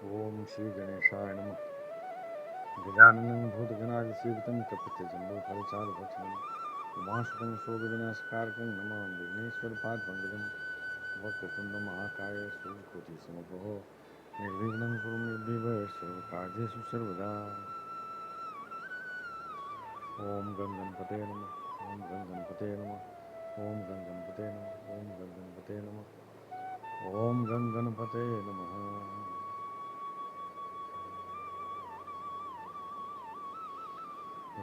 ओम श्री गणेशाय नमः। गजाननं भूतगणादिसेवितं कपितजम्बूफलचारुभक्षणं उमासुतं शोकविनाशकारकं नमामि विघ्नेश्वरपादपङ्कजं वक्रतुण्डं महाकाय सूर्यकोटिसमप्रभो निर्विघ्नं कुरु मे देव सर्वकार्येषु सर्वदा। ओम गं गणपते नमः। ओम गं गणपते नमः। ओम गं गणपते नमः। ओम गं गणपते नमः। ओम गं गणपते नमः।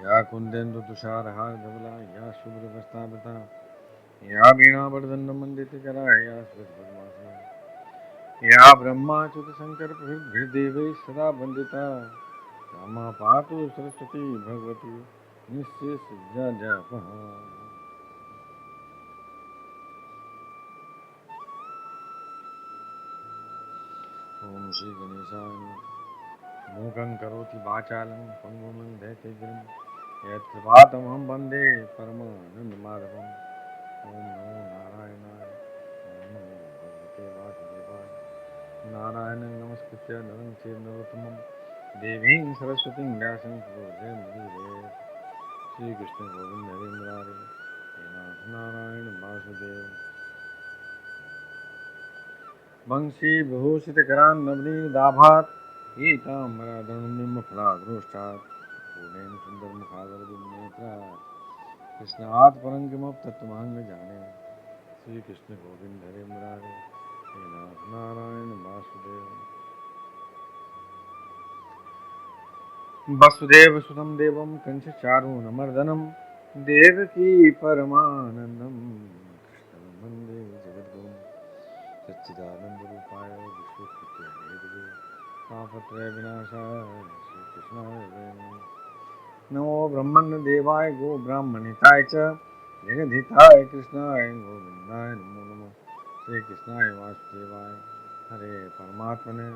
या कुंदेन्दु तुषारहार धवला या शुभ्रवस्त्रावृता या वीणावर्धनमण्डितकरा या श्वेतपद्मासना या ब्रह्माच्युत शंकर प्रभृतिर्देवैः सदा वन्दिता रमा पातु सरस्वती भगवती निःशेषज्ञापः। ओम श्री गणेशाय नमः। मूकं करोति वाचालं पङ्गुं लङ्घयते गिरिं यत्कृपातमहं वन्दे परमानन्दमाधवम्। ओम नमो नारायणाय। ओम नमो भगवते वासुदेवाय। नारायणं नमस्कृत्य नरं चैव नरोत्तमं देवीं सरस्वतीं व्यासं ततो जयमुदीरये। श्रीकृष्ण गोविंद हरे मुरारे हे नाथ नारायण वासुदेव। वंशी विभूषितकरान् नवनीताभात् पीताम्बरधनुर्निम्बफलाधरोष्ठात् पूर्णेन सुन्दरमुखादरविन्दनेत्रात् कृष्णात् परं किमपि तत्त्वमहं न जाने। श्रीकृष्ण गोविंद हरे मुरारे हे नाथ नारायण वासुदेव। वसुदेव सुतं देवं कंसचारूणमर्दनं देवकी परमानन्दं कृष्णं वन्दे जगद्गुरुं सच्चिदानन्दरूपाय विश्वोत्पत्त्यादिहेतवे तापत्रयविनाशाय श्रीकृष्णाय वै नमो ब्रह्मण्यदेवाय गो ब्राह्मणिताय च जगद्धिताय कृष्णाय गोविन्दाय नमो नमः। श्रीकृष्णाय वासुदेवाय हरे परमात्मने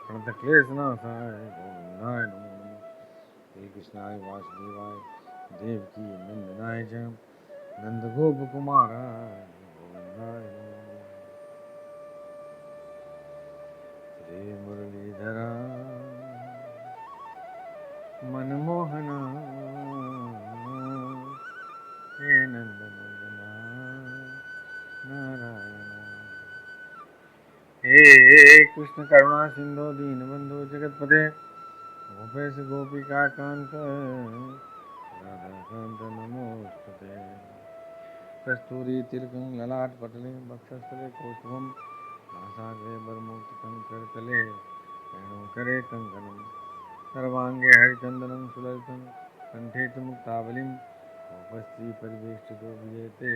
प्रणतक्लेशनाशाय गोविन्दाय नमो नमः। श्री कृष्णाय वासुदेवाय देवकी नंदनाय च नंदगोपकुमाराय गोविन्दाय नमो नमः। श्री मुरलीधरा मनमोहना हे नंदनंदना नारायण। हे कृष्ण करुणा सिंधु दीनबंधु जगतपते गोपेश गोपिका कांत राधाकांत नमोस्तुते। कस्तूरी तिलकं ललाटपटले वक्षस्थले कौस्तुभं नासाग्रे वरमुक्तिकं करतले वेणुकरे कङ्कणं सर्वाङ्गे हरिचन्दनं सुललितं कण्ठे च मुक्तावलिं गोपस्त्री परिवेष्टितो विजयते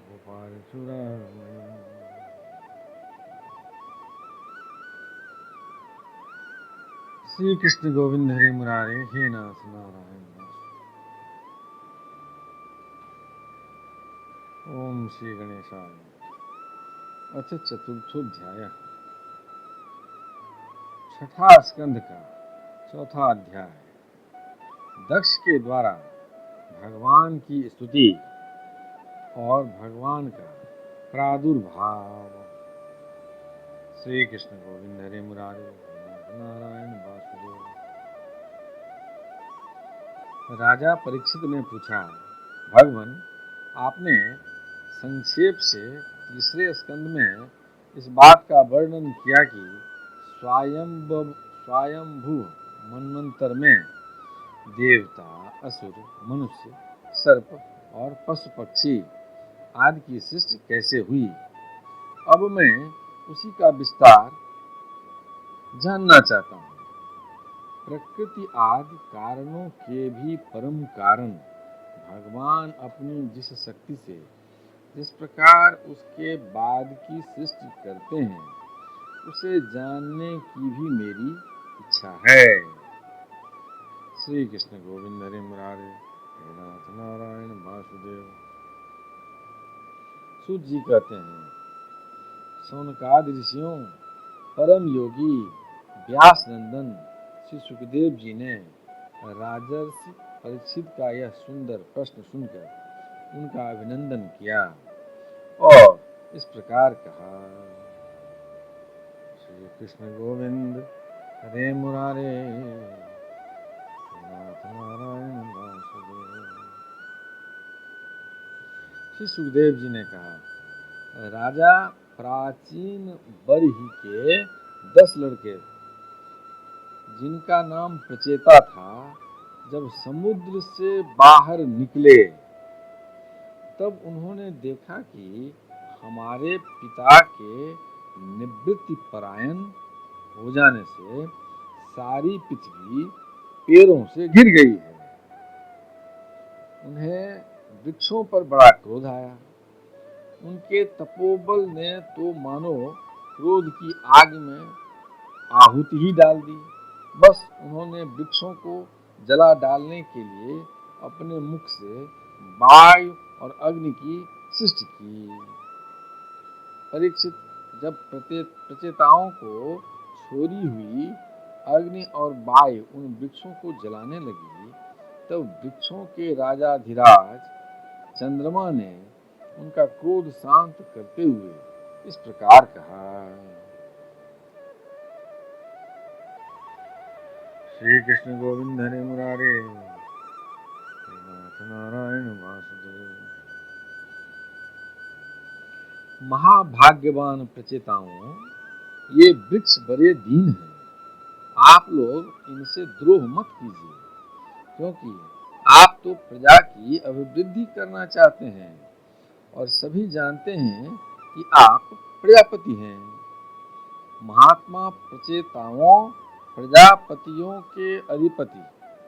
गोपालचूडामणिम्। श्री कृष्ण गोविंद हरे मुरारे हे नाथ नारायण दास। ओम श्री गणेशाय। अथ चतुर्थोध्याय छठा स्कंद का चौथा अध्याय। दक्ष के द्वारा भगवान की स्तुति और भगवान का प्रादुर्भाव। श्री कृष्ण गोविंद हरे मुरारे नारायण वासुदेव। राजा परीक्षित ने पूछा, भगवान आपने संक्षेप से तीसरे स्कंद में इस बात का वर्णन किया कि स्वयंभू मनवंतर में देवता, असुर, मनुष्य, सर्प और पशु पक्षी आदि की सृष्टि कैसे हुई। अब मैं उसी का विस्तार जानना चाहता हूँ। प्रकृति आदि कारणों के भी परम कारण भगवान अपनी जिस शक्ति से जिस प्रकार उसके बाद की सृष्टि करते हैं उसे जानने की भी मेरी इच्छा है। श्री कृष्ण गोविंद हरे मुरारे हे नाथ नारायण वासुदेव। सूत जी कहते हैं, शौनकादि ऋषियों, परम योगी व्यास नंदन श्री सुखदेव जी ने राजर्षि परीक्षित का यह सुंदर प्रश्न सुनकर उनका अभिनंदन किया और इस प्रकार कहा। श्री कृष्ण गोविंद हरे मुरारे नाथ नारायण वासुदेव। श्री सुखदेव जी ने कहा, राजा प्राचीन बरही के 10 लड़के जिनका नाम प्रचेता था, जब समुद्र से बाहर निकले तब उन्होंने देखा कि हमारे पिता के निवृत्ति परायण हो जाने से सारी पृथ्वी पैरों से गिर गई है। उन्हें वृक्षों पर बड़ा क्रोध आया। उनके तपोबल ने तो मानो क्रोध की आग में आहुति ही डाल दी। बस उन्होंने वृक्षों को जला डालने के लिए अपने मुख से वायु और अग्नि की सृष्टि की। परीक्षित, जब प्रचेताओं को छोड़ी हुई अग्नि और वायु उन वृक्षों को जलाने लगी, तब वृक्षों के राजाधिराज चंद्रमा ने उनका क्रोध शांत करते हुए इस प्रकार कहा। श्री कृष्ण गोविंद हरे मुरारे नाथ नारायण वासुदेव। महाभाग्यवान प्रचेताओं, ये वृक्ष बड़े दीन हैं। आप लोग इनसे द्रोह मत कीजिए, क्योंकि आप तो प्रजा की अभिवृद्धि करना चाहते हैं और सभी जानते हैं कि आप प्रजापति हैं। महात्मा प्रचेताओं, प्रजापतियों के अधिपति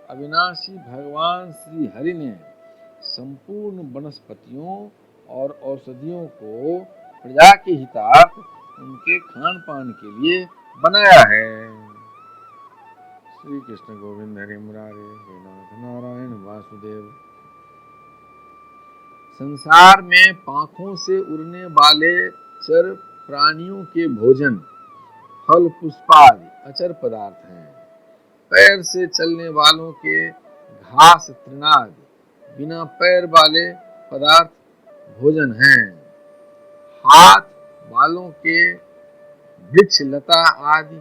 अविनाशी भगवान श्री हरि ने संपूर्ण वनस्पतियों और औषधियों को प्रजा के हितार्थ उनके खान पान के लिए बनाया है। श्री कृष्ण गोविंद हरे मुरारे हे नाथ नारायण वासुदेव। संसार में पांखों से उड़ने वाले चर प्राणियों के भोजन फल पुष्पादि अचर पदार्थ हैं। पैर से चलने वालों के घास तृणादि बिना पैर वाले पदार्थ भोजन हैं। हाथ वालों के वृक्ष लता आदि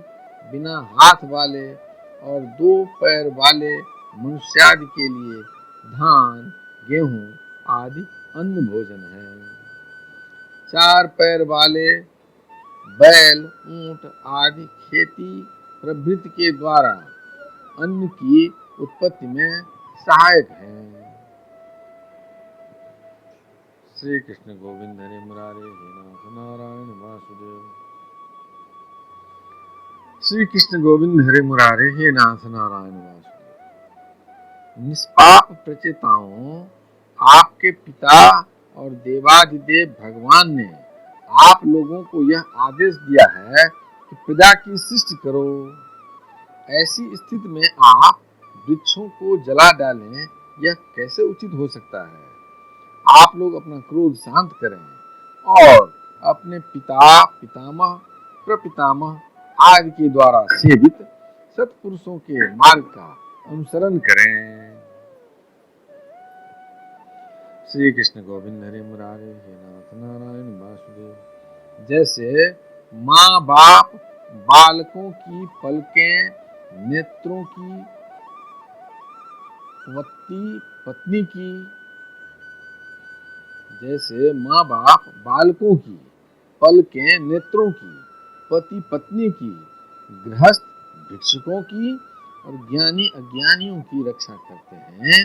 बिना हाथ वाले और 2 पैर वाले मनुष्यादि के लिए धान गेहूं आदि अन्न भोजन है। 4 पैर वाले बैल ऊंट आदि खेती प्रवृत्ति के द्वारा अन्न की उत्पत्ति में सहायक हैं। श्री कृष्ण गोविंद हरे मुरारे हे नाथ नारायण वासुदेव। श्री कृष्ण गोविंद हरे मुरारे हे नाथ नारायण वासुदेव। निष्पाप प्रचेताओं, आपके पिता और देवाधिदेव भगवान ने आप लोगों को यह आदेश दिया है कि प्रजा की सृष्टि करो। ऐसी स्थिति में आप वृक्षों को जला डालें, यह कैसे उचित हो सकता है? आप लोग अपना क्रोध शांत करें और अपने पिता, पितामह, प्रपितामह आदि के द्वारा सेवित सत्पुरुषों के मार्ग का अनुसरण करें। श्री कृष्ण गोविंद हरे मुरारे हे नाथ नारायण वासुदेव। जैसे माँ बाप बालकों की पलकें नेत्रों की, पति पत्नी की, जैसे माँ बाप बालकों की पलकें नेत्रों की, पति पत्नी की, गृहस्थ भिक्षुकों की और ज्ञानी अज्ञानियों की रक्षा करते हैं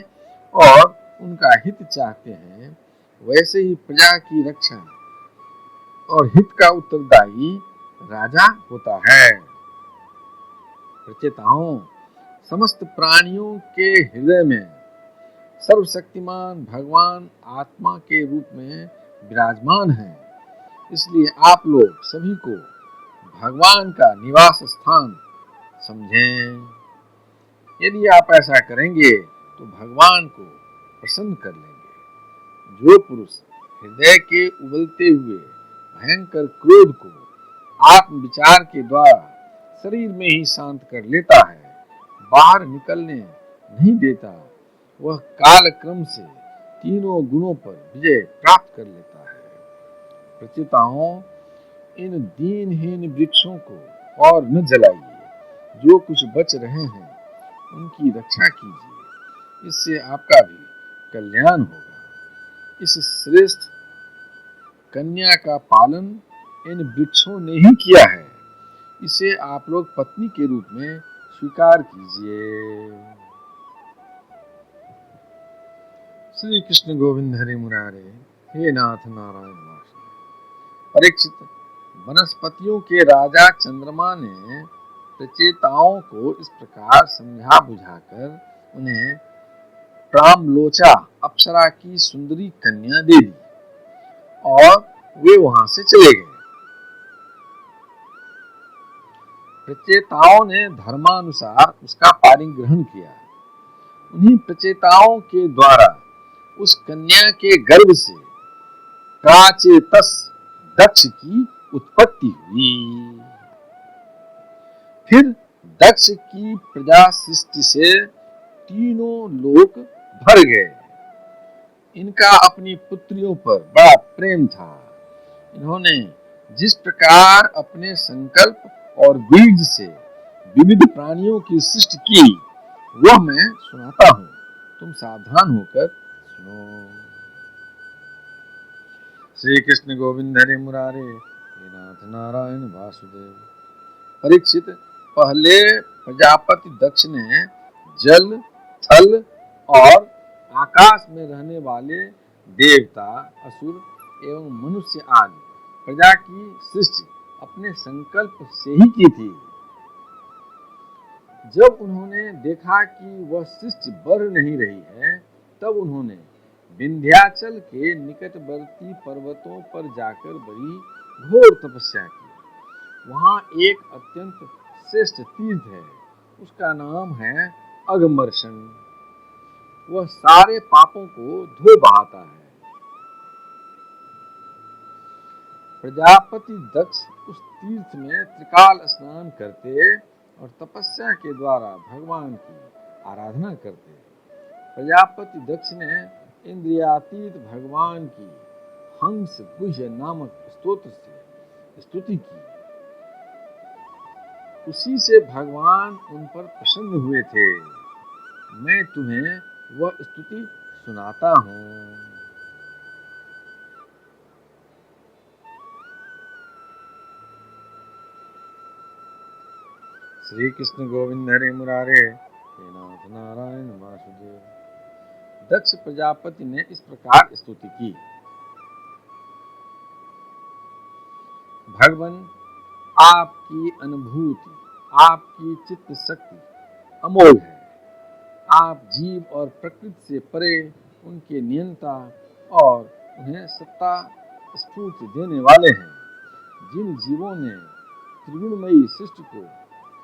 और उनका हित चाहते हैं, वैसे ही प्रजा की रक्षा और हित का उत्तरदायी राजा होता है। प्रचेताओं, समस्त प्राणियों के हृदय में सर्वशक्तिमान भगवान आत्मा के रूप में विराजमान है। इसलिए आप लोग सभी को भगवान का निवास स्थान समझें। यदि आप ऐसा करेंगे तो भगवान को प्रसन्न कर लेंगे। जो पुरुष हृदय के उबलते हुए भयंकर क्रोध को आत्म विचार के द्वारा शरीर में ही शांत कर लेता है, बाहर निकलने नहीं देता, वह काल क्रम से तीनों गुणों पर विजय प्राप्त कर लेता है। प्रचेताओं, इन दीनहीन वृक्षों को और न जलाइए, जो कुछ बच रहे हैं उनकी रक्षा कीजिए, इससे आपका भी कल्याण होगा। इस श्रेष्ठ कन्या का पालन इन वृक्षों ने ही किया है, इसे आप लोग पत्नी के रूप में स्वीकार कीजिए। श्री कृष्ण गोविंद हरे मुरारे, हे नाथ नारायण वासुदेव। परीक्षित, वनस्पतियों के राजा चंद्रमा ने प्रचेताओं को इस प्रकार समझा बुझाकर उन्हें प्रामलोचा अप्सरा की सुंदरी कन्या दे दी और वे वहां से चले गए। प्रचेताओं ने धर्मानुसार उसका पारिग्रहण किया। उन्हीं प्रचेताओं के द्वारा उस कन्या के गर्भ से प्राचेतस दक्ष की उत्पत्ति हुई। फिर दक्ष की प्रजा सृष्टि से तीनों लोक भर गए। इनका अपनी पुत्रियों पर बड़ा प्रेम था। इन्होंने जिस प्रकार अपने संकल्प और बीज से विविध प्राणियों की सृष्टि की, वह मैं सुनाता हूँ, तुम सावधान होकर सुनो। श्री कृष्ण गोविंद हरे मुरारे, हे नाथ नारायण वासुदेव। परीक्षित, पहले प्रजापति दक्ष ने जल, थल और आकाश में रहने वाले देवता, असुर एवं मनुष्य आदि प्रजा की सृष्टि अपने संकल्प से ही की थी। जब उन्होंने देखा कि वह सृष्टि बढ़ नहीं रही है, तब उन्होंने विंध्याचल के निकटवर्ती पर्वतों पर जाकर बड़ी घोर तपस्या की। वहां एक अत्यंत श्रेष्ठ तीर्थ है, उसका नाम है अघमर्षण। वह सारे पापों को धो बहाता है। प्रजापति दक्ष उस तीर्थ में त्रिकाल स्नान करते और तपस्या के द्वारा भगवान की आराधना करते। प्रजापति दक्ष ने इंद्रियातीत भगवान की हंस गुह्य नामक स्तोत्र से स्तुति की। उसी से भगवान उन पर प्रसन्न हुए थे। मैं तुम्हें वह स्तुति सुनाता हूँ। श्री कृष्ण गोविंद हरे मुरारे, हे नाथ नारायण वासुदेव। दक्ष प्रजापति ने इस प्रकार स्तुति की। भगवान, आपकी अनुभूति, आपकी चित्त शक्ति अमोघ है। आप जीव और प्रकृति से परे उनके नियंता और उन्हें सत्ता स्फूर्ति देने वाले हैं। जिन जीवों ने त्रिगुणमयी सृष्टि को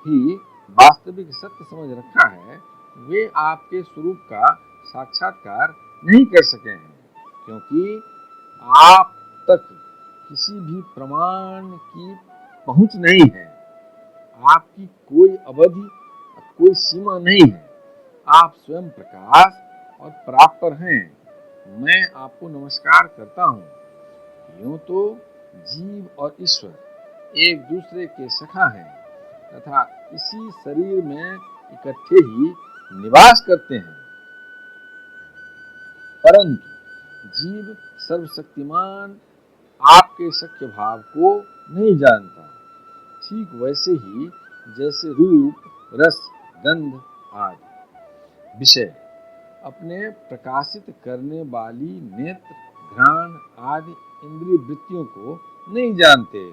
ही वास्तविक सत्य समझ रखा है, वे आपके स्वरूप का साक्षात्कार नहीं कर सके हैं, क्योंकि आप तक किसी भी प्रमाण की पहुंच नहीं है। आपकी कोई अवधि, कोई सीमा नहीं है। आप स्वयं प्रकाश और परात्पर हैं। मैं आपको नमस्कार करता हूँ। यूं तो जीव और ईश्वर एक दूसरे के सखा हैं तथा इसी शरीर में इकट्ठे ही निवास करते हैं, परंतु जीव सर्वशक्तिमान आपके सख्य भाव को नहीं जानता। ठीक वैसे ही जैसे रूप, रस, गंध आदि विषय अपने प्रकाशित करने वाली नेत्र, घ्राण आदि इंद्रिय वृत्तियों को नहीं जानते।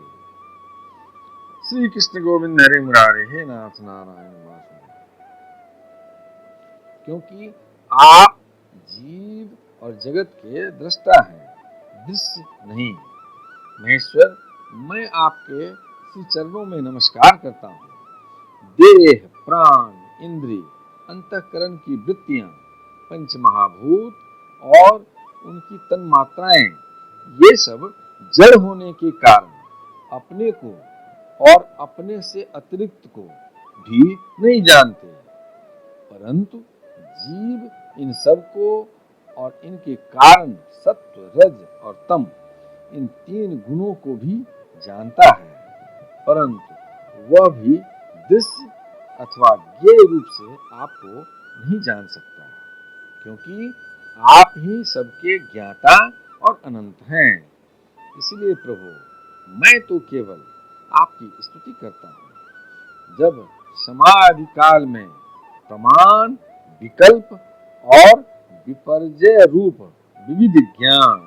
श्री कृष्ण गोविंद हरे मुरारे, हे नाथ नारायण वासुदेव। क्योंकि आप जीव और जगत के दृष्टा हैं, दृश्य नहीं। महेश्वर, मैं आपके श्री चरणों में नमस्कार करता हूँ। देह, प्राण, इंद्रिय, अंतःकरण की वृत्तियां, पंच महाभूत और उनकी तन्मात्राएं, ये सब जड़ होने के कारण अपने को और अपने से अतिरिक्त को भी नहीं जानते, परंतु जीव इन सब को और इनके कारण सत्व, रज और तम, इन तीन गुणों को भी जानता है, परंतु वह भी दृश्य अथवा ज्ञेय रूप से आपको नहीं जान सकता, क्योंकि आप ही सबके ज्ञाता और अनंत हैं। इसलिए प्रभु, मैं तो केवल आपकी स्तुति करता हूँ। जब समाधि काल में प्रमाण, विकल्प और विपर्जय रूप विविध ज्ञान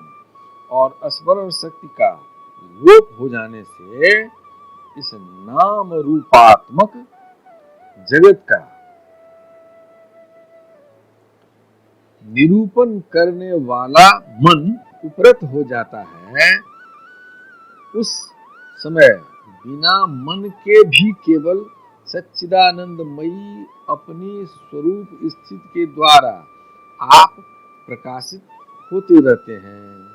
और स्मरण शक्ति का लोप हो जाने से इस नाम रूपात्मक जगत का निरूपण करने वाला मन उपरत हो जाता है, उस समय बिना मन के भी केवल सच्चिदानंदमयी अपनी स्वरूप स्थिति के द्वारा आप प्रकाशित होते रहते हैं।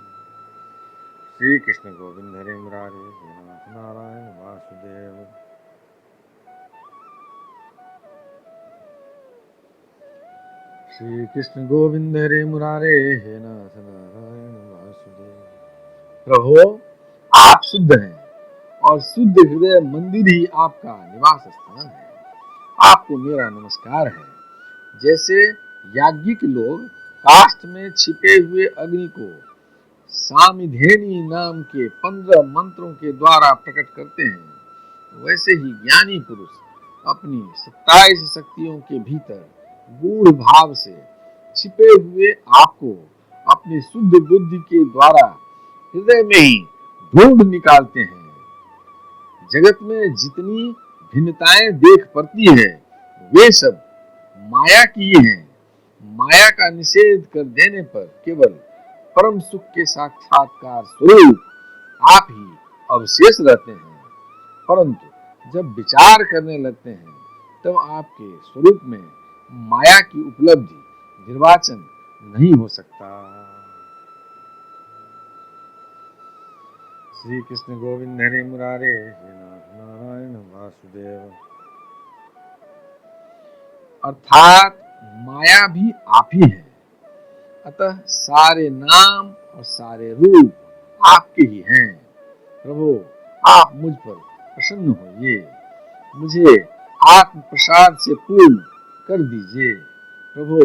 श्री कृष्ण गोविंद हरे मुरारे हे नाथ नारायण वासुदेव। श्री कृष्ण गोविंद हरे मुरारे हे नाथ नारायण वासुदेव। प्रभु, आप शुद्ध हैं और शुद्ध हृदय मंदिर ही आपका निवास स्थान है। आपको मेरा नमस्कार है। जैसे याज्ञिक लोग काष्ठ में छिपे हुए अग्नि को सामिधेनी नाम के 15 मंत्रों के द्वारा प्रकट करते हैं, वैसे ही ज्ञानी पुरुष अपनी 27 शक्तियों के भीतर गूढ़ भाव से छिपे हुए आपको अपनी शुद्ध बुद्धि के द्वारा हृदय में ही ढूंढ निकालते हैं। जगत में जितनी भिन्नताएं देख पड़ती है, वे सब माया की हैं। माया का निषेध कर देने पर केवल परम सुख के साक्षात्कार स्वरूप आप ही अवशेष रहते हैं। परंतु जब विचार करने लगते हैं, तब आपके स्वरूप में माया की उपलब्धि निर्वाचन नहीं हो सकता। श्री कृष्ण गोविंद हरे मुरारे हे नाथ नारायण वासुदेव। अर्थात माया भी आप ही है, अतः सारे नाम और सारे रूप आपके ही हैं। प्रभु, आप मुझ पर प्रसन्न होइए, मुझे आत्म प्रसाद से पूर्ण कर दीजिए। प्रभु,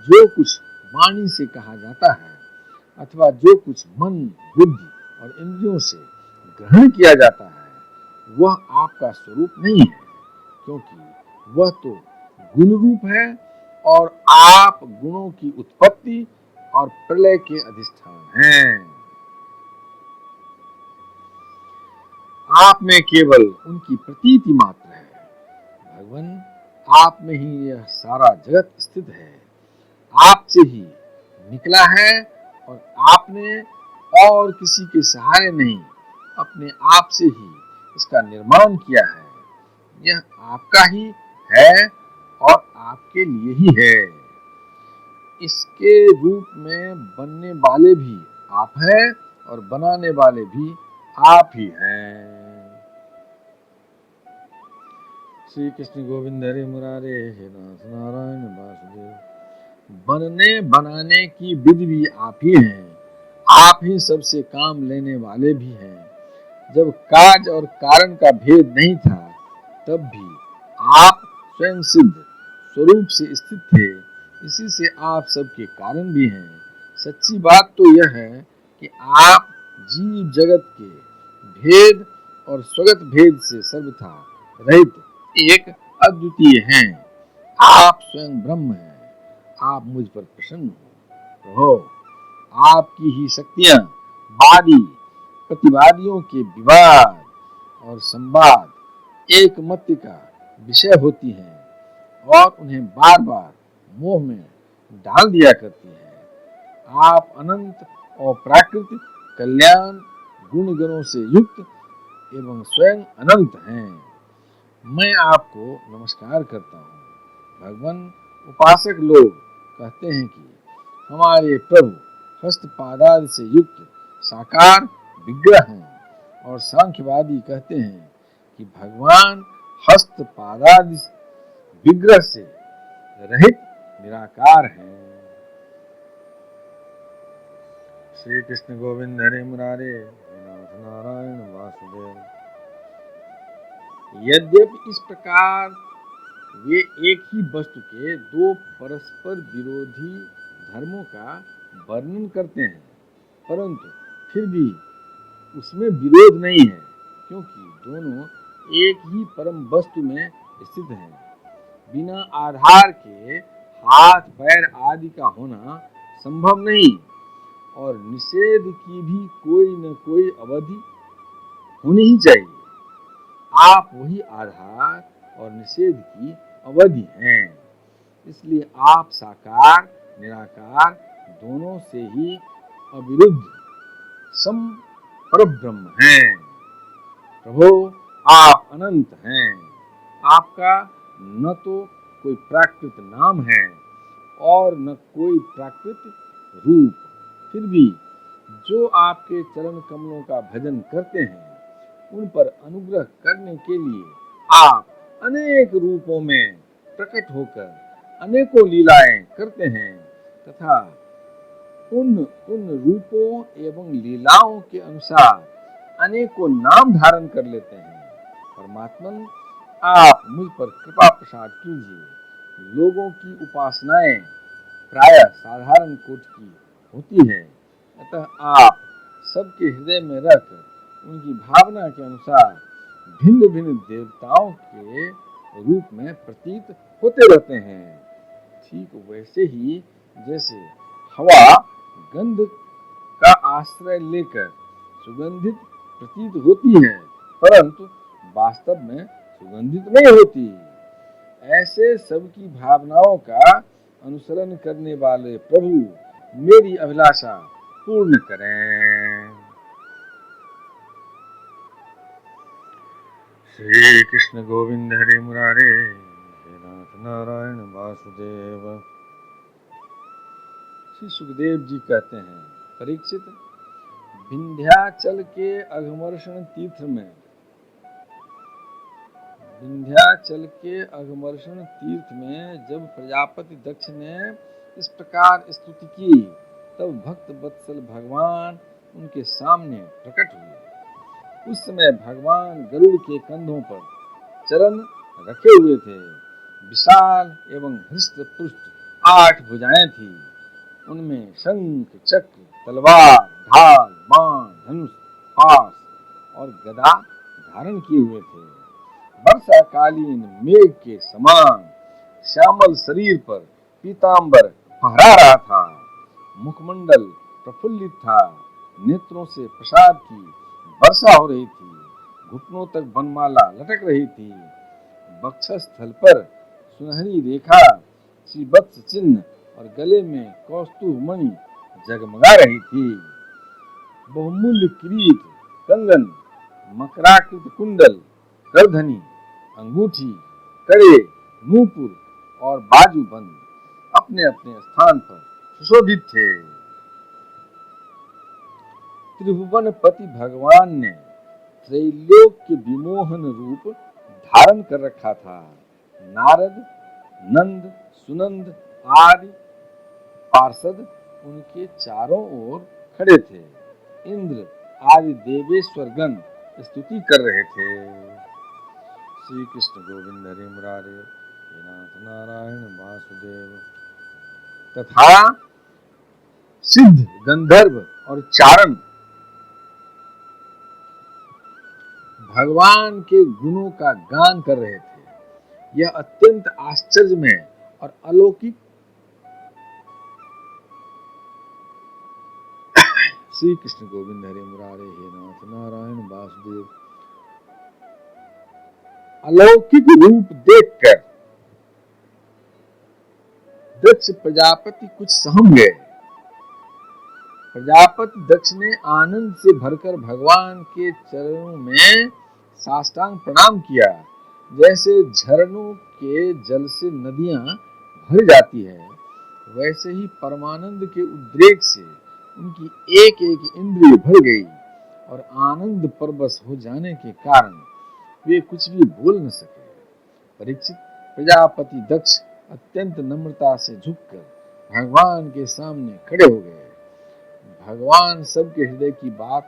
जो कुछ वाणी से कहा जाता है अथवा जो कुछ मन, बुद्धि और इंद्रियों से ग्रहण किया जाता है, वह आपका स्वरूप नहीं है, क्योंकि वह तो गुण रूप है और आप गुणों की उत्पत्ति और प्रलय के अधिष्ठान हैं। आप में केवल उनकी प्रतीति मात्र है। भगवान, आप में ही यह सारा जगत स्थित है। आपसे ही निकला है और आपने और किसी के सहारे नहीं, अपने आप से ही इसका निर्माण किया है। यह आपका ही है और आपके लिए ही है। इसके रूप में बनने वाले भी आप हैं और बनाने वाले भी आप ही हैं। श्री कृष्ण गोविंद हरे मुरारे हे नाथ नारायण वासुदेव। बनने बनाने की विधि भी आप ही हैं। आप ही सबसे काम लेने वाले भी हैं। जब काज और कारण का भेद नहीं था, तब भी आप स्वयं सिद्ध स्वरूप से स्थित थे। इसी से आप सबके कारण भी हैं। सच्ची बात तो यह है कि आप जीव जगत के भेद और स्वगत भेद से सर्वथा रहित एक अद्वितीय हैं। आप स्वयं ब्रह्म हैं। आप मुझ पर प्रसन्न हो। आपकी ही शक्तियां वादी प्रतिवादियों के विवाद और संवाद एक मत का विषय होती हैं और उन्हें बार बार मोह में डाल दिया करती हैं। आप अनंत और प्राकृतिक कल्याण गुण गणों से युक्त एवं स्वयं अनंत हैं। मैं आपको नमस्कार करता हूँ। भगवान, उपासक लोग कहते हैं कि हमारे प्रभु हस्तपादादि से युक्त साकार विग्रह हैं, और सांख्यवादी कहते हैं कि भगवान हस्तपादादि विग्रह से रहित निराकार हैं। श्री कृष्ण गोविंद हरे मुरारे हे नाथ नारायण वासुदेव। यद्यपि इस प्रकार वे एक ही वस्तु के दो परस्पर विरोधी धर्मों का वर्णन करते हैं, परंतु फिर भी उसमें विरोध नहीं है, क्योंकि दोनों एक ही परम वस्तु में स्थित हैं। बिना आधार के हाथ पैर आदि का होना संभव नहीं, और निषेध की भी कोई न कोई अवधि होनी ही चाहिए। आप वही आधार और निषेध की अवधि हैं, इसलिए आप साकार निराकार दोनों से ही अविरुद्ध सम परब्रह्म हैं। प्रभो, आप अनंत हैं। आपका न तो कोई प्राकृत नाम है और न कोई प्राकृत रूप, फिर भी जो आपके चरण कमलों का भजन करते हैं, उन पर अनुग्रह करने के लिए आप अनेक रूपों में प्रकट होकर अनेकों लीलाएं करते हैं, तथा उन रूपों एवं लीलाओं के अनुसार अनेकों नाम धारण कर लेते हैं। परमात्मन, आप मुझ पर कृपा प्रसाद कीजिए। लोगों की उपासनाएं प्रायः साधारण कोटि की होती है, अतः आप सबके हृदय में रहकर उनकी भावना के अनुसार भिन्न भिन्न देवताओं के रूप में प्रतीत होते रहते हैं। ठीक वैसे ही जैसे हवा गंध का आश्रय लेकर सुगंधित प्रतीत होती है, परंतु वास्तव में सुगंधित नहीं होती, ऐसे सबकी भावनाओं का अनुसरण करने वाले प्रभु मेरी अभिलाषा पूर्ण करें। श्री कृष्ण गोविंद हरे मुरारे, हे नाथ नारायण वासुदेव। श्री सुखदेव जी कहते हैं, परीक्षित, विंध्याचल के अघमर्षण तीर्थ में जब प्रजापति दक्ष ने इस प्रकार स्तुति की, तब भक्त वत्सल भगवान उनके सामने प्रकट हुए। उस समय भगवान गरुड़ के कंधों पर चरण रखे हुए थे। विशाल एवं हृष्ट पुष्ट 8 भुजाएं थी। उनमें शंख, चक्र, तलवार, ढाल, बाण, धनुष, पाश और गदा धारण किए हुए थे। वर्षाकालीन मेघ के समान श्यामल शरीर पर पीतांबर फहरा रहा था। मुखमंडल प्रफुल्लित था। नेत्रों से प्रसाद की वर्षा हो रही थी। घुटनों तक वनमाला लटक रही थी। वक्षस्थल पर सुनहरी रेखा, श्रीवत्स चिन्ह और गले में कौस्तुभ मणि जगमगा रही थी। बहुमूल्य किरीट, कंगन, मकराकृत कुंडल, करधनी, अंगूठी, कड़े, नूपुर और बाजूबंद अपने अपने स्थान पर सुशोभित थे। त्रिभुवनपति भगवान ने त्रैलोक्य विमोहन रूप धारण कर रखा था। नारद, नंद, सुनंद आदि पार्षद उनके चारों ओर खड़े थे। इंद्र आदि देवेश्वर गण स्तुति कर रहे थे। श्री कृष्ण गोविंद हरे मुरारे, हे नाथ नारायण वासुदेव। तथा सिद्ध, गंधर्व और चारण भगवान के गुणों का गान कर रहे थे। यह अत्यंत आश्चर्यमय और अलौकिक श्री कृष्ण गोविंद हरे मुरारे, हे नाथ नारायण वासुदेव अलौकिक रूप देखकर दक्ष प्रजापति कुछ सहम गए। प्रजापति दक्ष ने आनंद से भरकर भगवान के चरणों में साष्टांग प्रणाम किया। जैसे झरनों के जल से नदियां भर जाती है, वैसे ही परमानंद के उद्रेक से उनकी एक एक इंद्रिय भर गई और आनंद परवश हो जाने के कारण वे कुछ भी बोल न सके। परीक्षित, प्रजापति दक्ष अत्यंत नम्रता से झुककर भगवान के सामने खड़े हो गए। भगवान सबके हृदय की बात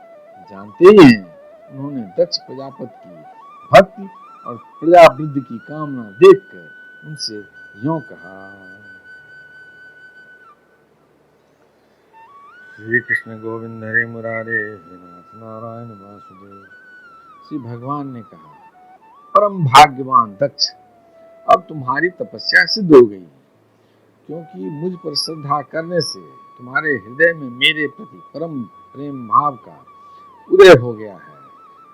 जानते ही हैं। उन्होंने दक्ष प्रजापति की भक्ति और प्रजा वृद्धि की कामना देखकर उनसे यूं कहा। श्री कृष्ण गोविंद हरे मुरारे हे नाथ नारायण वासुदेव। श्री भगवान ने कहा, परम भाग्यवान दक्ष, अब तुम्हारी तपस्या सिद्ध हो गई, क्योंकि मुझ पर श्रद्धा करने से तुम्हारे हृदय में मेरे प्रति परम प्रेम भाव का उदय हो गया है।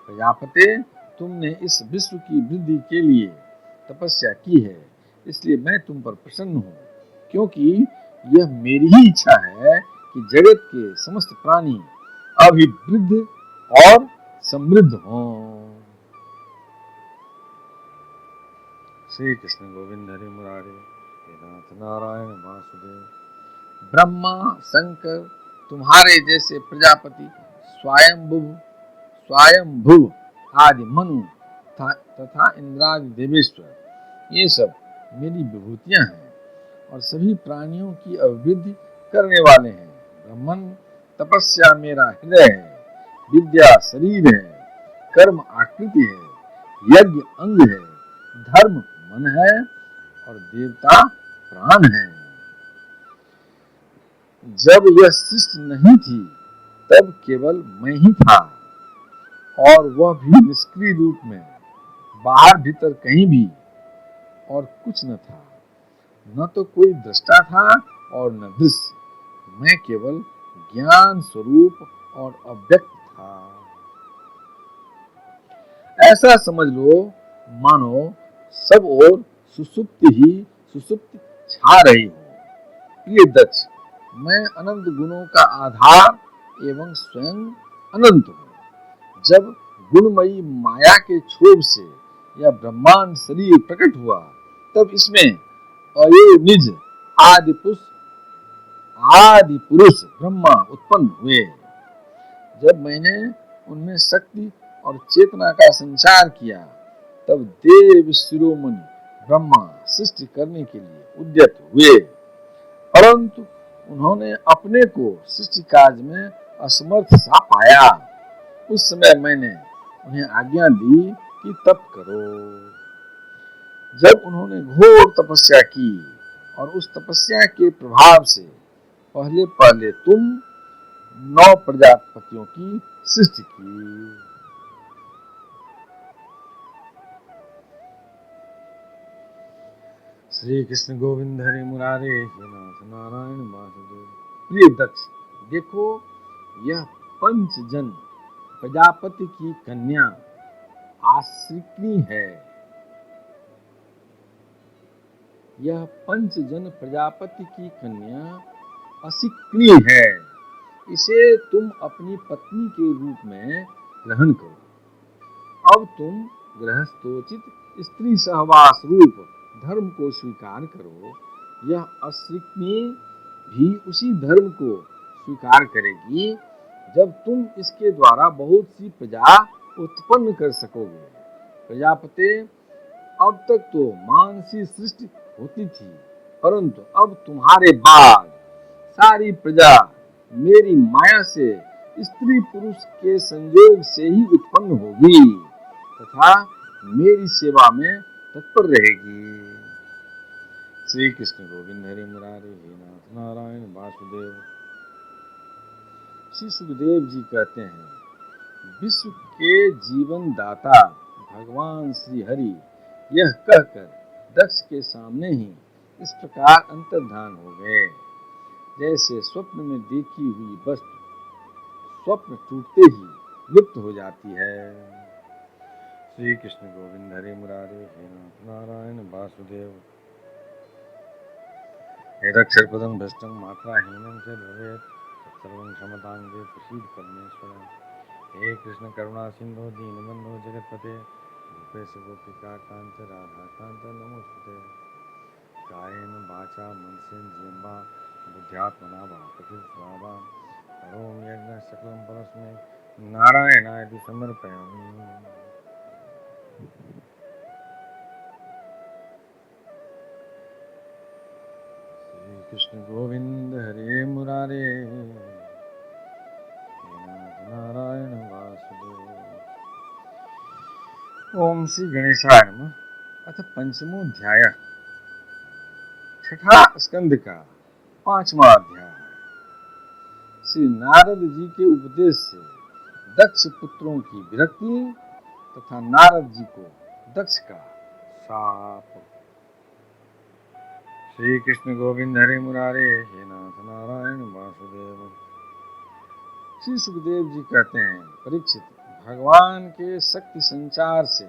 प्रजापते, तुमने इस विश्व की वृद्धि के लिए तपस्या की है, इसलिए मैं तुम पर प्रसन्न हूँ, क्योंकि यह मेरी ही इच्छा है कि जगत के समस्त प्राणी अभिवृद्ध और समृद्ध हों। श्री कृष्ण गोविंद हरि मुरारे हे नाथ नारायण वासुदेव। ब्रह्मा, शंकर, तुम्हारे जैसे प्रजापति, स्वयंभुव आदि मनु तथा इंद्रादि देवेश्वर, ये सब मेरी विभूतियां हैं और सभी प्राणियों की अभिवृद्धि करने वाले हैं। ब्रह्मन, तपस्या मेरा हृदय है, विद्या शरीर है, कर्म आकृति है, यज्ञ अंग है, धर्म मन है और देवता प्राण है। जब यह सृष्टि नहीं थी तब केवल मैं ही था, और वह भी निष्क्रिय रूप में, बाहर भीतर कहीं भी और कुछ न था। न तो कोई दृष्टा था और न दृश्य, मैं केवल ज्ञान स्वरूप और अव्यक्त था। ऐसा समझ लो मानो सब ओर सुसुप्ति ही सुसुप्ति छा रही हो। प्रिय दक्ष, मैं अनंत गुणों का आधार एवं स्वयं अनंत हूँ। जब गुणमयी माया के क्षोभ से यह ब्रह्मांड शरीर प्रकट हुआ, तब इसमें अयोनिज आदि पुरुष ब्रह्मा उत्पन्न हुए। जब मैंने उनमें शक्ति और चेतना का संचार किया, तब देव शिरोमणि ब्रह्मा सृष्टि करने के लिए उद्यत हुए, परंतु उन्होंने अपने को सृष्टि कार्य में असमर्थ सा पाया। उस समय मैंने उन्हें आज्ञा दी कि तप करो। जब उन्होंने घोर तपस्या की और उस तपस्या के प्रभाव से पहले पहले तुम 9 प्रजापतियों की सृष्टि की। श्री कृष्ण गोविंद हरि मुरारे हे नाथ नारायण वासुदेव। प्रिय दक्ष, देखो, यह पंचजन प्रजापति की कन्या आश्रिकनी है। यह पंचजन प्रजापति की कन्या असिकनी है। इसे तुम अपनी पत्नी के रूप में ग्रहण करो। अब तुम गृहस्थोचित स्त्री सहवास रूप धर्म को स्वीकार करो। यह अश्रिकनी भी उसी धर्म को स्वीकार करेगी जब तुम इसके द्वारा बहुत सी प्रजा उत्पन्न कर सकोगे। प्रजापते, अब तक तो मानसी सृष्टि होती थी, परंतु अब तुम्हारे बाद सारी प्रजा मेरी माया से स्त्री पुरुष के संयोग से ही उत्पन्न होगी तथा मेरी सेवा में तत्पर रहेगी। श्री कृष्ण गोविंद हरि मुरारे हे नाथ नारायण वासुदेव। श्री सुखदेव जी कहते हैं, विश्व के जीवन दाता भगवान श्री हरि यह कहकर दक्ष के सामने ही इस प्रकार अंतर्धान हो गए, जैसे स्वप्न में देखी हुई वस्तु स्वप्न टूटते ही लुप्त हो जाती है। श्री कृष्ण गोविंद हरि मुरारे हे नाथ नारायण वासुदेव। यदक्षरपदं भ्रष्टं मात्राहीनं च भवेत् तत्सर्वं क्षमतां देव प्रसीद परमेश्वर। हे कृष्ण करुणा सिंधो दीनबंधो जगत्पते गोपेश गोपिका कांत राधा कांत नमोस्तुते। कायेन वाचा मनसेन्द्रियं वा बुद्ध्यात्मना वा प्रकृतिस्वभावात् करोमि यज्ञं सकलं परस्मै नारायणाय समर्पयामि। श्री कृष्ण गोविंद हरे मुरारे हे नाथ नारायण वासुदेव। ओम श्री गणेशाय नमः। अथ पंचमोऽध्यायः। छठा स्कंद का 5वां अध्याय। श्री नारद जी के उपदेश से दक्ष पुत्रों की विरक्ति तथा नारद जी को दक्ष का शाप। श्री कृष्ण गोविंद हरे मुरारे हे नाथ नारायण वासुदेव। श्री सुखदेव जी कहते हैं, परीक्षित, भगवान के शक्ति संचार से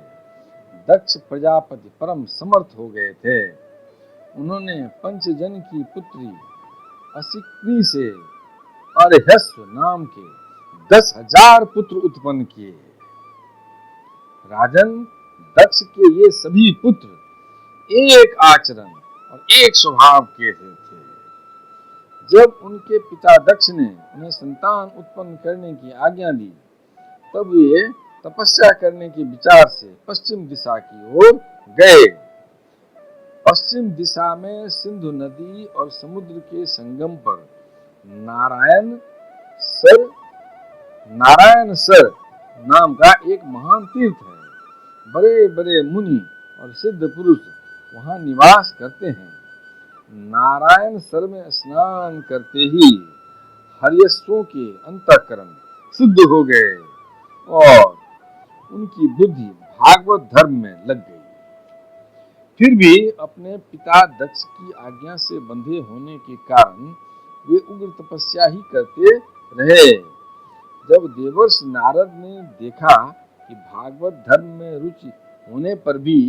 दक्ष प्रजापति परम समर्थ हो गए थे। उन्होंने पंचजन की पुत्री असिक्नी से अर्हस्व नाम के 10,000 पुत्र उत्पन्न किए। राजन, दक्ष के ये सभी पुत्र एक आचरण और एक स्वभाव के थे। जब उनके पिता दक्ष ने उन्हें संतान उत्पन्न करने की आज्ञा दी, तब वे तपस्या करने के विचार से पश्चिम दिशा की ओर गए। पश्चिम दिशा में सिंधु नदी और समुद्र के संगम पर नारायण सर नाम का एक महान तीर्थ है। बड़े बड़े मुनि और सिद्ध पुरुष वहां निवास करते हैं। नारायण सर में स्नान करते ही हर्यश्वों के अंतःकरण शुद्ध हो गए और उनकी बुद्धि भागवत धर्म में लग गई। फिर भी अपने पिता दक्ष की आज्ञा से बंधे होने के कारण वे उग्र तपस्या ही करते रहे। जब देवर्षि नारद ने देखा कि भागवत धर्म में रुचि होने पर भी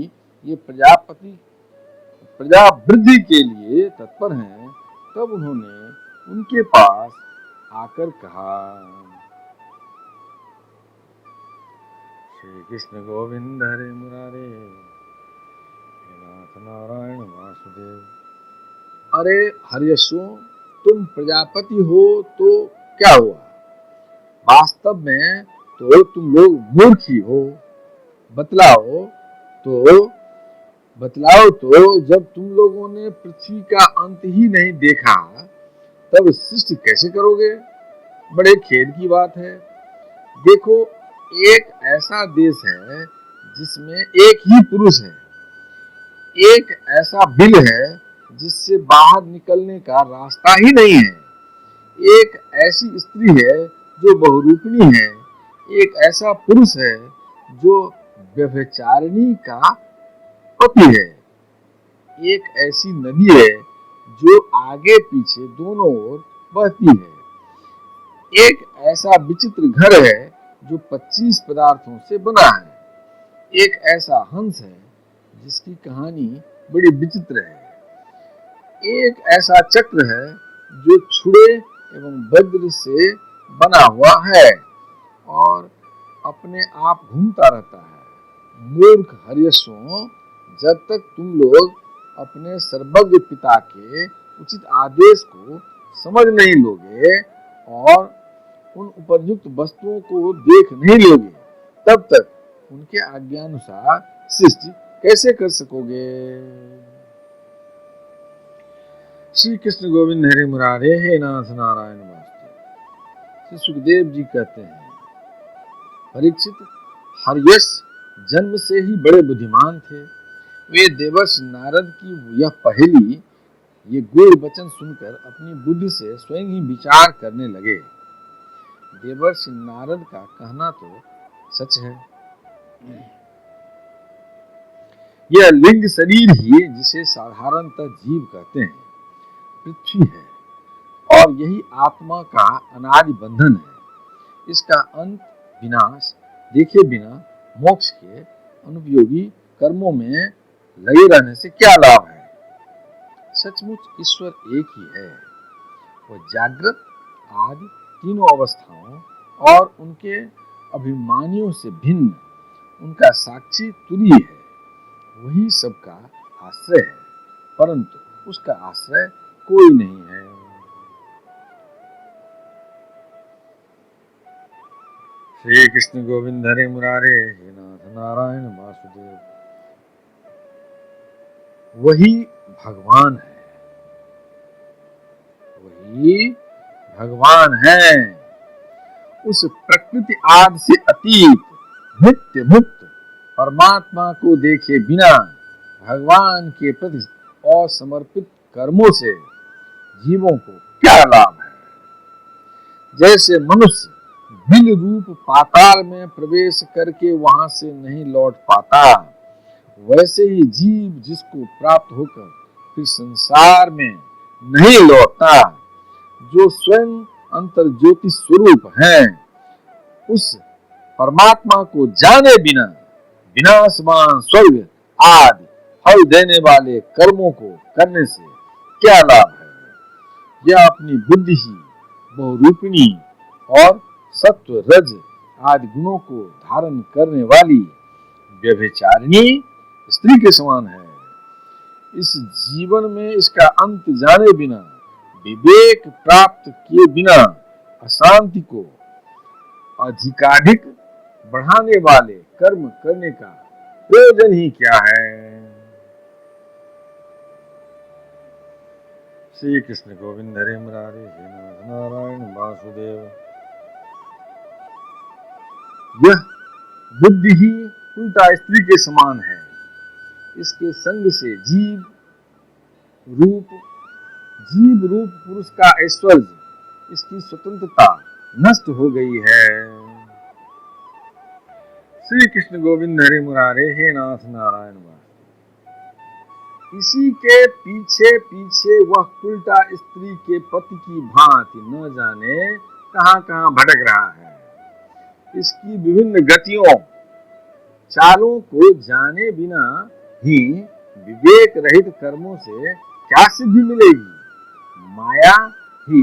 ये प्रजा वृद्धि के लिए तत्पर हैं, तब उन्होंने उनके पास आकर कहा, श्री कृष्ण गोविंद हरे मुरारे हे नाथ नारायण वासुदेव। अरे हर्यश्वों, तुम प्रजापति हो तो क्या हुआ? वास्तव में तो तुम लोग मूर्ख ही हो। बतलाओ तो जब तुम लोगों ने पृथ्वी का अंत ही नहीं देखा, तब सृष्टि कैसे करोगे? बड़े खेद की बात है। देखो, एक ऐसा देश है जिसमें एक ही पुरुष है, एक ऐसा बिल है जिससे बाहर निकलने का रास्ता ही नहीं है, एक ऐसी स्त्री है जो बहुरूपिणी है, एक ऐसा पुरुष है जो व्यभिचारिणी का पति है, एक ऐसी नदी है जो आगे पीछे दोनों ओर बहती है, एक ऐसा विचित्र घर है जो 25 पदार्थों से बना है, एक ऐसा हंस है जिसकी कहानी बड़ी विचित्र है, एक ऐसा चक्र है जो छुड़े एवं वज्र से बना हुआ है और अपने आप घूमता रहता है। मूर्ख हर्यश्वों, जब तक तुम लोग अपने सर्वज्ञ पिता के उचित आदेश को समझ नहीं लोगे और उन उपयुक्त वस्तुओं को देख नहीं लोगे, तब तक उनके आज्ञानुसार सृष्टि कैसे कर सकोगे? श्री कृष्ण गोविंद हरे मुरारे हे नाथ नारायण वासुदेव। श्री सुखदेव जी कहते हैं, परीक्षित, हर्यश्व जन्म से ही बड़े बुद्धिमान थे। वे देवर्षि नारद की यह पहेली, ये गूढ़ वचन सुनकर अपनी बुद्धि से स्वयं ही विचार करने लगे। देवर्षि नारद का कहना तो सच है। यह लिंग शरीर ही, जिसे साधारणतः जीव कहते हैं, पृथ्वी है और यही आत्मा का अनादि बंधन है। इसका अंत विनाश देखे बिना मोक्ष के अनुपयोगी कर्मों में लगे रहने से क्या लाभ है? सचमुच ईश्वर एक ही है। वह जागृत आदि तीनों अवस्थाओं और उनके अभिमानियों से भिन्न उनका साक्षी तुरीय है। वही सबका आश्रय है, परंतु उसका आश्रय कोई नहीं है। श्री कृष्ण गोविंद हरे मुरारे हे नाथ नारायण वासुदेव। वही भगवान है, वही भगवान है। उस प्रकृति आदि से अतीत नित्य मुक्त परमात्मा को देखे बिना भगवान के प्रति असमर्पित कर्मों से जीवों को क्या लाभ है। जैसे मनुष्य बिल रूप पाताल में प्रवेश करके वहां से नहीं लौट पाता, वैसे ही जीव जिसको प्राप्त होकर फिर संसार में नहीं लौटता, जो स्वयं अंतर ज्योति स्वरूप है, उस परमात्मा को जाने बिना विनाशवान स्वर्ग आदि फल देने वाले कर्मों को करने से क्या लाभ है। यह अपनी बुद्धि ही बहुरूपिणी और सत्व रज आदि गुणों को धारण करने वाली व्यभिचारिणी स्त्री के समान है। इस जीवन में इसका अंत जाने बिना, विवेक प्राप्त किए बिना अशांति को अधिकाधिक बढ़ाने वाले कर्म करने का प्रयोजन ही क्या है। श्री कृष्ण गोविंद हरे मुरारे हे नारायण वासुदेव। यह बुद्धि ही उल्टा स्त्री के समान है। इसके संग से जीव रूप पुरुष का ऐश्वर्य, इसकी स्वतंत्रता नष्ट हो गई है। श्री कृष्ण गोविंद हरे मुरारे हे नाथ नारायण वासुदेव। इसी के पीछे पीछे वह उल्टा स्त्री के पति की भांति न जाने कहां कहां भटक रहा है। इसकी विभिन्न गतियों चालों को जाने बिना ही विवेक रहित कर्मों से क्या सिद्धि मिलेगी। माया ही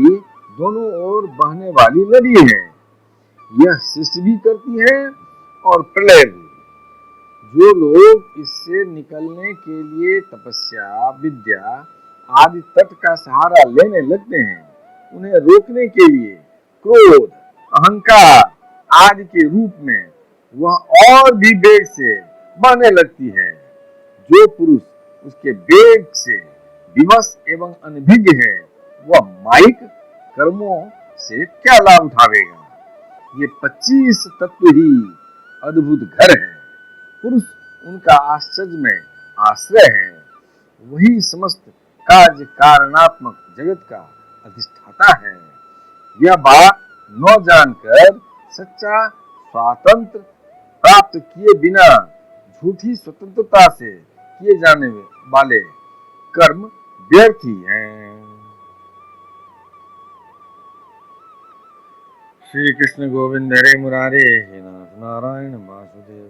दोनों ओर बहने वाली नदी है। यह सृष्टि भी करती है और प्रलय भी। जो लोग इससे निकलने के लिए तपस्या, विद्या आदि तट का सहारा लेने लगते हैं, उन्हें रोकने के लिए क्रोध, अहंकार आदि के रूप में वह और भी वेग से बहने लगती है। जो पुरुष उसके वेग से विवश एवं अनभिज्ञ है, वह माइक कर्मों से क्या लाभ उठावेगा। ये 25 तत्व ही अद्भुत घर है। पुरुष उनका आश्चर्य में आश्रय है। वही समस्त कार्य कारणात्मक जगत का अधिष्ठाता है। यह बात न जानकर सच्चा स्वातंत्र प्राप्त किए बिना झूठी स्वतंत्रता से किए जाने वाले कर्म व्यर्थ ही हैं। श्री कृष्ण गोविंद हरे मुरारे हे नाथ नारायण वासुदेव।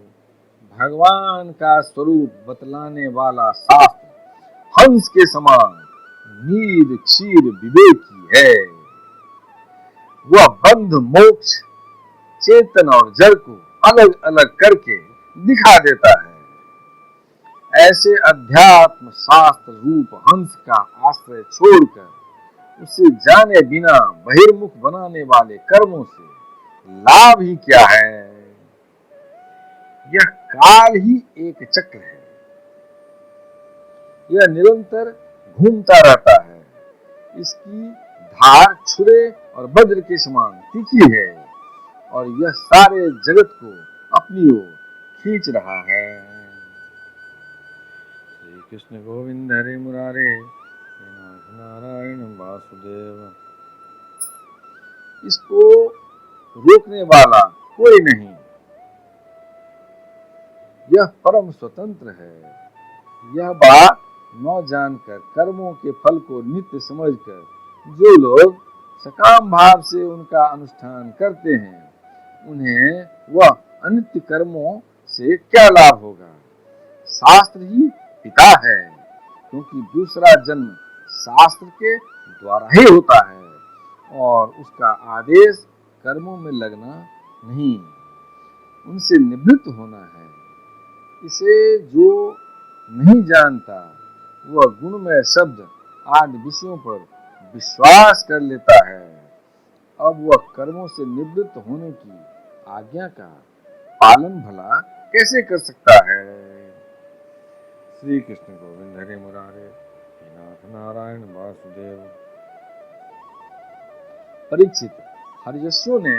भगवान का स्वरूप बतलाने वाला शास्त्र हंस के समान नीर क्षीर विवेकी है। वह बंध मोक्ष, चेतन और जड़ को अलग अलग करके दिखा देता है। ऐसे अध्यात्म शास्त्र रूप हंस का आश्रय छोड़कर उसे जाने बिना बहिर्मुख बनाने वाले कर्मों से लाभ ही क्या है। यह काल ही एक चक्र है। यह निरंतर घूमता रहता है। इसकी धार छुरे और वज्र के समान तीखी है और यह सारे जगत को अपनी ओर खींच रहा है। श्री कृष्ण गोविंद हरे मुरारे हे नाथ नारायण वासुदेव। इसको रोकने वाला कोई नहीं। यह परम स्वतंत्र है। यह बात न जानकर कर्मों के फल को नित्य समझकर जो लोग सकाम भाव से उनका अनुष्ठान करते हैं, उन्हें वह अनित्य कर्मों से क्या लाभ होगा। शास्त्र ही पिता है, क्योंकि दूसरा जन्म शास्त्र के द्वारा ही होता है और उसका आदेश कर्मों में लगना नहीं, उनसे निवृत्त होना है। इसे जो नहीं जानता, वह गुणमय शब्द आदि विषयों पर विश्वास कर लेता है। अब वह कर्मों से निवृत्त होने की आज्ञा का पालन भला कैसे कर सकता है। श्री कृष्ण गोविंद हरे मुरारे हे नाथ नारायण वासुदेव। परीक्षित, हर्यश्वों ने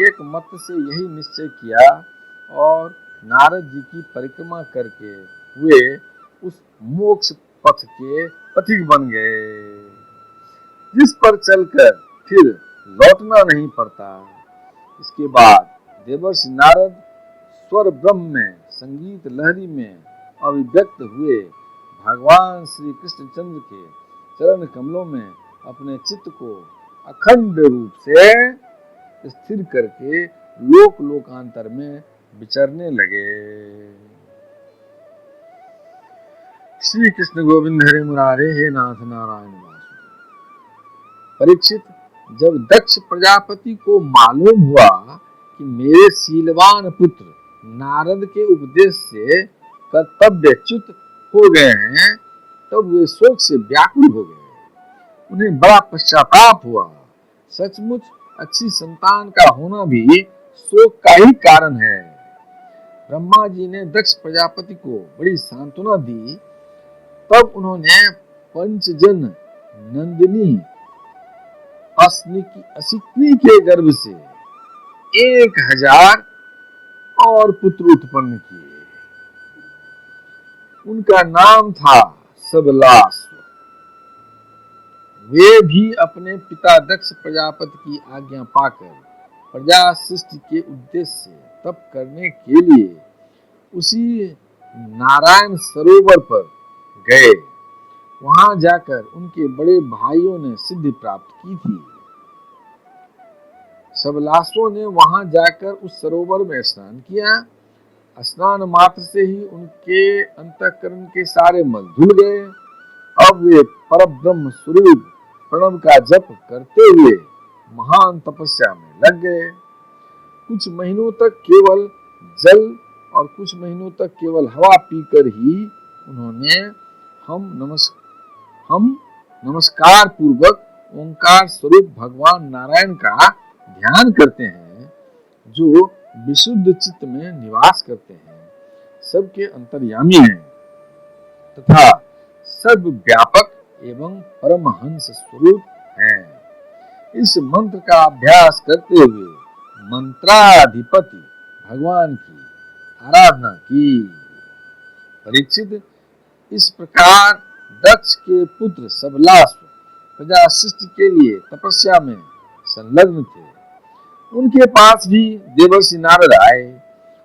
एक मत से यही निश्चय किया और नारद जी की परिक्रमा करके वे उस मोक्ष पथ के पथिक बन गए, जिस पर चलकर फिर लौटना नहीं पड़ता। इसके बाद देवर्षि नारद स्वर ब्रह्म में संगीत लहरी में अभिव्यक्त हुए भगवान श्री कृष्णचंद्र के चरण कमलों में अपने चित्त को अखंड रूप से स्थिर करके लोक लोकांतर में विचरने लगे। श्री कृष्ण गोविंद हरे मुरारे, हे नाथ नारायण वासुदेव। परीक्षित, जब दक्ष प्रजापति को मालूम हुआ कि मेरे शीलवान पुत्र नारद के उपदेश से कर्तव्यच्युत हो गए हैं, तब वे शोक से व्याकुल हो गए। उन्हें बड़ा पश्चाताप हुआ। सचमुच अच्छी संतान का होना भी शोक का ही कारण है। ब्रह्मा जी ने दक्ष प्रजापति को बड़ी सांत्वना दी। तब उन्होंने पंचजन नंदिनी असिक्नी के गर्भ से 1000 और पुत्र उत्पन्न किए। उनका नाम था सबलास्व। वे भी अपने पिता दक्ष प्रजापति की आज्ञा पाकर प्रजा सृष्टि के उद्देश्य से तप करने के लिए उसी नारायण सरोवर पर गए। वहां जाकर उनके बड़े भाइयों ने सिद्धि प्राप्त की थी। सबलासों ने वहां जाकर उस सरोवर में स्नान किया। स्नान मात्र से ही उनके अंतःकरण के सारे मल धुल गए। अब वे परब्रह्म स्वरूप प्रणव का जप करते हुए महान तपस्या में लग गए। कुछ महीनों तक केवल जल और कुछ महीनों तक केवल हवा पीकर ही उन्होंने हम नमस्कार पूर्वक ओंकार स्वरूप भगवान नारायण का ध्यान करते हैं, जो विशुद्ध चित्त में निवास करते हैं, सबके अंतर्यामी हैं तथा सर्व व्यापक एवं परमहंस स्वरूप हैं। इस मंत्र का अभ्यास करते हुए मंत्राधिपति भगवान की आराधना की। परीक्षित, इस प्रकार दक्ष के पुत्र सबलास्व प्रजा सृष्टि के लिए तपस्या में संलग्न थे। उनके पास भी देवर्षि नारद आए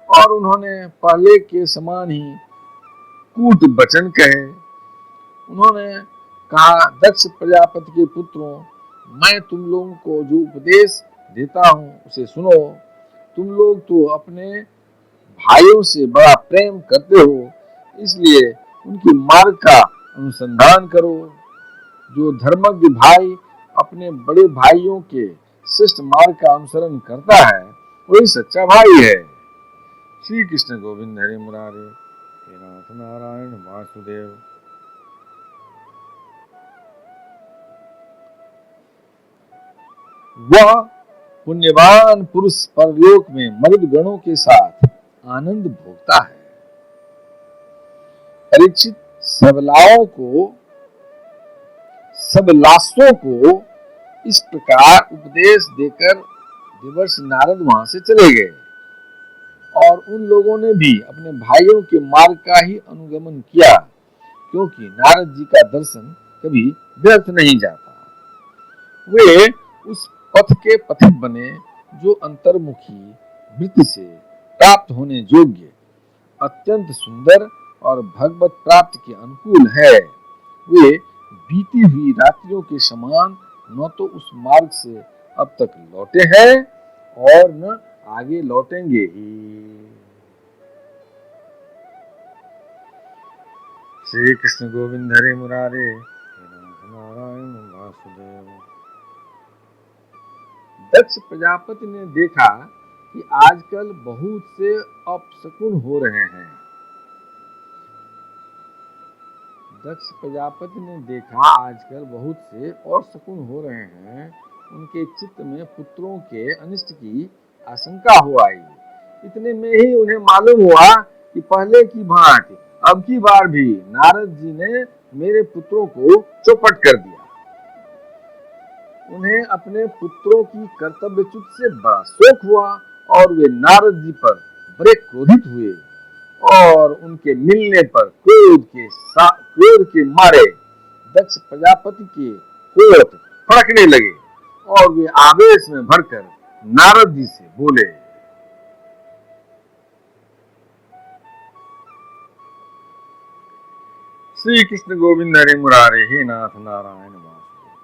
और उन्होंने पहले के समान ही कूट वचन कहे। उन्होंने कहा, दक्ष प्रजापति के पुत्रों, मैं तुम लोगों को जो उपदेश देता हूँ उसे सुनो। तुम लोग तो अपने भाइयों से बड़ा प्रेम करते हो, इसलिए उनके मार्ग का अनुसंधान करो। जो धर्मज्ञ भाई अपने बड़े भाइयों के श्रेष्ठ मार्ग का अनुसरण करता है, वही सच्चा भाई है। श्री कृष्ण गोविंद हरे मुरारे, हे नाथ नारायण वासुदेव। वह पुण्यवान पुरुष परलोक में मरुद गणों के साथ आनंद भोगता है। परीक्षित, सबलासों को इस प्रकार उपदेश देकर देवर्षि नारद वहां से चले गए और उन लोगों ने भी अपने भाइयों के मार्ग का ही अनुगमन किया, क्योंकि नारद जी का दर्शन कभी व्यर्थ नहीं जाता। वे उस पथ के पथिक बने जो अंतर्मुखी वृत्ति से प्राप्त होने योग्य, अत्यंत सुंदर और भगवत प्राप्ति के अनुकूल है। वे बीती हुई रात्रियों के समान न तो उस मार्ग से अब तक लौटे हैं और न आगे लौटेंगे ही। श्री कृष्ण गोविंद हरे मुरारे, नारायण वासुदेव। दक्ष प्रजापति ने देखा कि आजकल बहुत से अपशकुन हो रहे हैं। दक्ष प्रजापति ने देखा आजकल बहुत से और शकुन हो रहे हैं। उनके चित्त में पुत्रों के अनिष्ट की आशंका हो आई। इतने में ही उन्हें मालूम हुआ कि पहले की भांति अब की बार भी नारद जी ने मेरे पुत्रों को चौपट कर दिया। उन्हें अपने पुत्रों की कर्तव्यच्युत से बड़ा शोक हुआ और वे नारद जी पर बड़े क्रोधित हुए और उनके मिलने पर क्रोध क्रोध के मारे दक्ष प्रजापति के होठ फड़कने लगे और वे आवेश में भरकर नारद जी से बोले, श्री कृष्ण गोविंद हरे मुरारे, हे नाथ नारायण वासुदेव।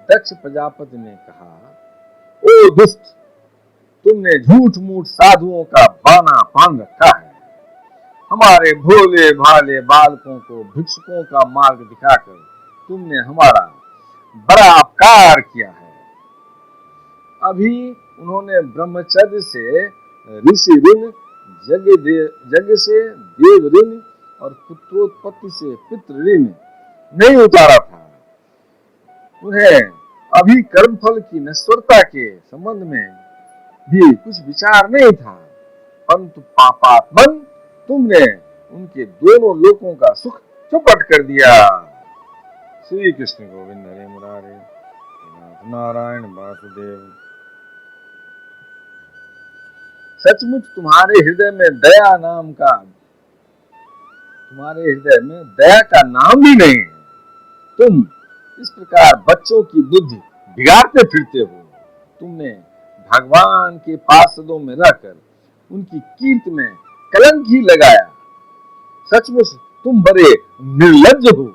दक्ष प्रजापति ने कहा, ओ दुष्ट, तुमने झूठ मूठ साधुओं का बाना बांध रखा है। हमारे भोले भाले बालकों को भिक्षुकों का मार्ग दिखाकर तुमने हमारा बड़ा अपकार किया है। अभी उन्होंने ब्रह्मचर्य से ऋषि ऋण, यज्ञ से देव ऋण और पुत्रोत्पत्ति से पितृ ऋण नहीं उतारा था। उन्हें अभी कर्मफल की नश्वरता के संबंध में भी कुछ विचार नहीं था, परंतु पापात्मन तुमने उनके दोनों लोकों का सुख चौपट कर दिया। श्री कृष्ण गोविंद हरे मुरारे, नाथ नारायण वासुदेव। सचमुच तुम्हारे हृदय में दया का नाम भी नहीं है। तुम इस प्रकार बच्चों की बुद्धि बिगाड़ते फिरते हो। तुमने भगवान के पार्षदों में रहकर उनकी कीर्ति में कलंक ही लगाया। सचमुच तुम बड़े निर्लज्ज हो।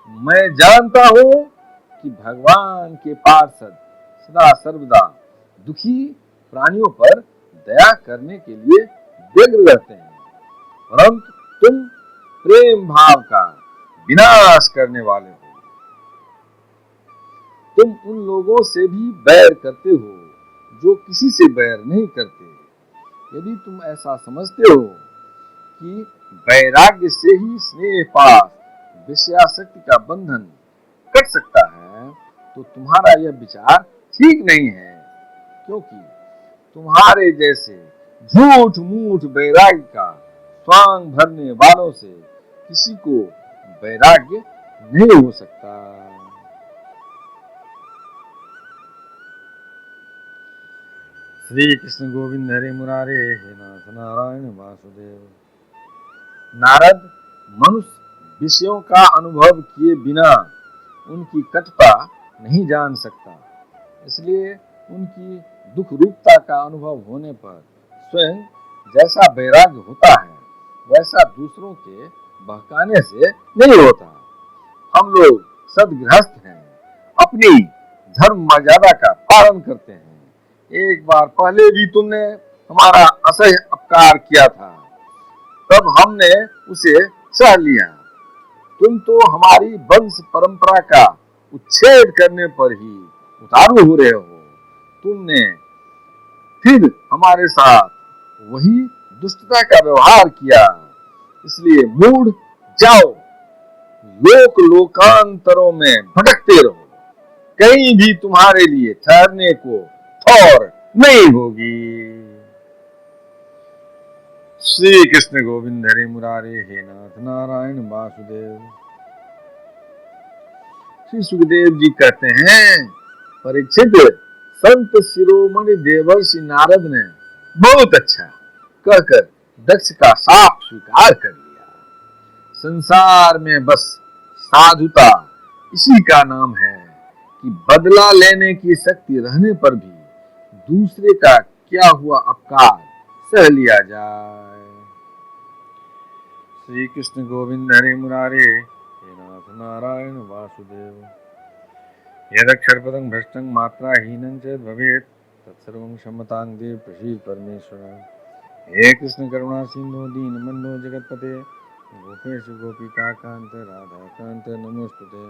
मैं जानता हूं कि भगवान के पार्षद सदा सर्वदा दुखी प्राणियों पर दया करने के लिए व्यग्र रहते हैं, परंतु तुम प्रेम भाव का विनाश करने वाले हो। तुम उन लोगों से भी बैर करते हो जो किसी से बैर नहीं करते। यदि तुम ऐसा समझते हो कि वैराग्य से ही स्नेह पास विषयासक्ति का बंधन कट सकता है, तो तुम्हारा यह विचार ठीक नहीं है, क्योंकि तुम्हारे जैसे झूठ मूठ वैराग्य का स्वांग भरने वालों से किसी को वैराग्य नहीं हो सकता। श्री कृष्ण गोविंद हरे मुरारे, हे नाथ नारायण वासुदेव। नारद मनुष्य विषयों का अनुभव किए बिना उनकी कटुता नहीं जान सकता, इसलिए उनकी दुख रूपता का अनुभव होने पर स्वयं जैसा वैराग्य होता है, वैसा दूसरों के बहकाने से नहीं होता। हम लोग सदगृहस्थ हैं, अपनी धर्म मर्यादा का पालन करते हैं। एक बार पहले भी तुमने हमारा असह्य अपकार किया था, तब हमने उसे सह लिया। तुम तो हमारी वंश परंपरा का उच्छेद करने पर ही उतारू हो रहे हो। तुमने फिर हमारे साथ वही दुष्टता का व्यवहार किया, इसलिए मूढ़ जाओ, लोक लोकांतरों में भटकते रहो, कहीं भी तुम्हारे लिए ठहरने को ठौर नहीं होगी। श्री कृष्ण गोविंद हरे मुरारे, हे नाथ नारायण वासुदेव। श्री सुखदेव जी कहते हैं, परीक्षित, संत शिरोमणि देवर्षि नारद ने बहुत अच्छा कहकर दक्ष का साफ स्वीकार कर लिया। संसार में बस साधुता इसी का नाम है कि बदला लेने की शक्ति रहने पर भी दूसरे का क्या हुआ अपकार सह लिया जाए। श्री कृष्ण गोविंद हरे मुरारे, हे नाथ नारायण वासुदेव। यदक्षरपदं भ्रष्टं मात्राहीनं चेत् भवेत् तत्सर्वं क्षमतां देव प्रसीद परमेश्वर। हे कृष्ण करुणा सिंधु दीनबंधो जगत्पते, गोपेश गोपिकाकांत राधाकांत नमोस्तुते।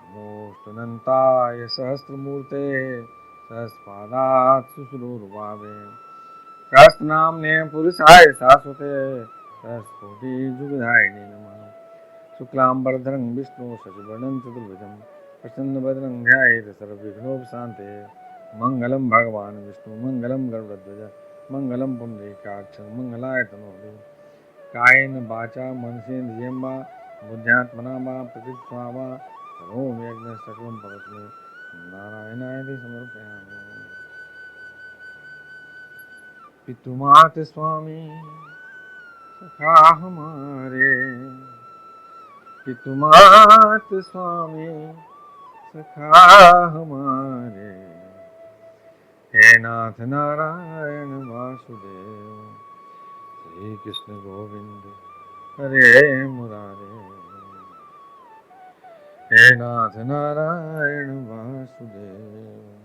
नमोस्तुनन्ताय सहस्रमूर्ते, सहस्रपादात् शुश्रूषवावे। सहस्रनाम्ने पुरुषाय शाश्वते, सहस्रकोटि जुगधारिणे नमः। शुक्लांबरधरं विष्णु शशिवर्णं चतुर्भुजं, प्रसन्नवदनं ध्यायेत् सर्वविघ्नोपशान्ते। मंगलम भगवान विष्णु मंगलम गरुड़ध्वज मंगलम पुंडरीकाक्षं मंगलाय तनोहरि। कायेन वाचा मनसेन्द्रियं वा बुद्ध्यात्मना वा प्रकृत्या वा करोमि यज्ञं सकलं परस्मै नारायणाय समर्पयामि। पितुमातृ स्वामी सखा हमारे, पितुमात स्वामी सखा हमारे, हे नाथ नारायण वासुदेव, श्री कृष्ण गोविंद हरे मुरारे, हे नाथ नारायण वासुदेव।